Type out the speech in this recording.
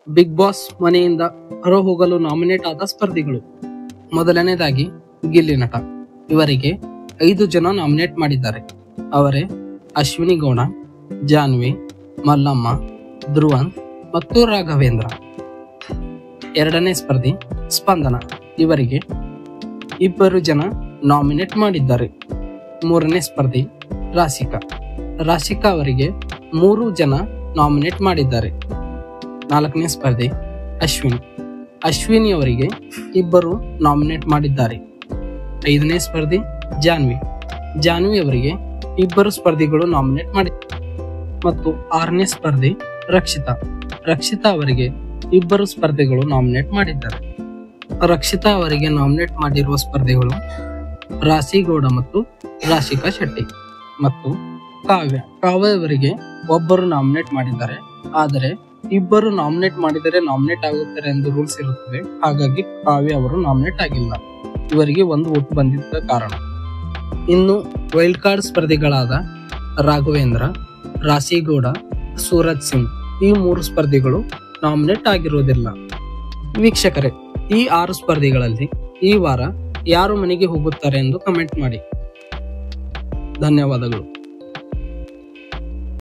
Big boss ಮನೆಯಿಂದ ಹೊರಹೋಗಲು nominate ಆದ ಸ್ಪರ್ಧಿಗಳು. ಮೊದಲನೇದಾಗಿ ಗಿಲ್ಲಿ ನಟ. ಇವರಿಗೆ 5 ಜನ ನಾಮಿನೇಟ್ ಮಾಡಿದ್ದಾರೆ. ಅವರೇ ಅಶ್ವಿನಿ ಗೌಡ, ಜಾನ್ವಿ, ಮಲ್ಲಮ್ಮ, ಧ್ರುವಂತ್ ಮತ್ತು ರಾಘವೇಂದ್ರ. ಎರಡನೇ ಸ್ಪರ್ಧಿ ಸ್ಪಂದನ. ಇವರಿಗೆ 2 ಜನ ನಾಮಿನೇಟ್ ಮಾಡಿದ್ದಾರೆ. ಮೂರನೇ ಸ್ಪರ್ಧಿ ರಾಶಿಕಾ ಅವರಿಗೆ 3 ಜನ ನಾಮಿನೇಟ್ ಮಾಡಿದ್ದಾರೆ. 4ನೇ ಸ್ಪರ್ಧಿ ಅಶ್ವಿನಿ ಅವರಿಗೆ 2 ನಾಮಿನೇಟ್ ಮಾಡಿದ್ದಾರೆ. 5ನೇ ಸ್ಪರ್ಧಿ ಜಾನ್ವಿ ಅವರಿಗೆ 2 ಸ್ಪರ್ಧಿಗಳು ನಾಮಿನೇಟ್ ಮಾಡಿದ್ದಾರೆ. ಮತ್ತು 6ನೇ ಸ್ಪರ್ಧಿ ರಕ್ಷಿತಾ ಅವರಿಗೆ 2 ಸ್ಪರ್ಧಿಗಳು ನಾಮಿನೇಟ್ ಮಾಡಿದ್ದಾರೆ. ರಕ್ಷಿತಾ ಅವರಿಗೆ ನಾಮಿನೇಟ್ ಮಾಡಿರುವ ಸ್ಪರ್ಧಿಗಳು ರಾಶಿಗೌಡ ಮತ್ತು ರಾಶಿಕಾ ಶೆಟ್ಟಿ. ಮತ್ತು ಕಾವ್ಯ ಅವರಿಗೆ 1 ನಾಮಿನೇಟ್ ಮಾಡಿದ್ದಾರೆ. ಆದರೆ 2 ನಾಮಿನೇಟ್ ಮಾಡಿದರೆ ನಾಮಿನೇಟ್ ಆಗುತ್ತಾರೆ ಎಂದು ರೂಲ್ಸ್ ಇರುತ್ತದೆ. ಹಾಗಾಗಿ ಕಾವ್ಯ ಅವರು ನಾಮಿನೇಟ್ ಆಗಿಲ್ಲ. ಇವರಿಗೆ 1 ವೋಟ್ ಬಂದಿದ್ದ ಕಾರಣ. ಇನ್ನು ವೈಲ್ಡ್ ಕಾರ್ಡ್ ಸ್ಪರ್ಧಿಗಳಾದ ರಾಘವೇಂದ್ರ, ರಾಶಿಗೌಡ, ಸೂರಜ್ ಸಿಂಗ್ ಈ 3 ಸ್ಪರ್ಧಿಗಳು ನಾಮಿನೇಟ್ ಆಗಿರುವುದಿಲ್ಲ. ವೀಕ್ಷಕರೇ, ಈ 6 ಸ್ಪರ್ಧಿಗಳಲ್ಲಿ ಈ ವಾರ ಯಾರು ಮನೆಗೆ ಹೋಗುತ್ತಾರೆ ಎಂದು ಕಮೆಂಟ್ ಮಾಡಿ. ಧನ್ಯವಾದಗಳು.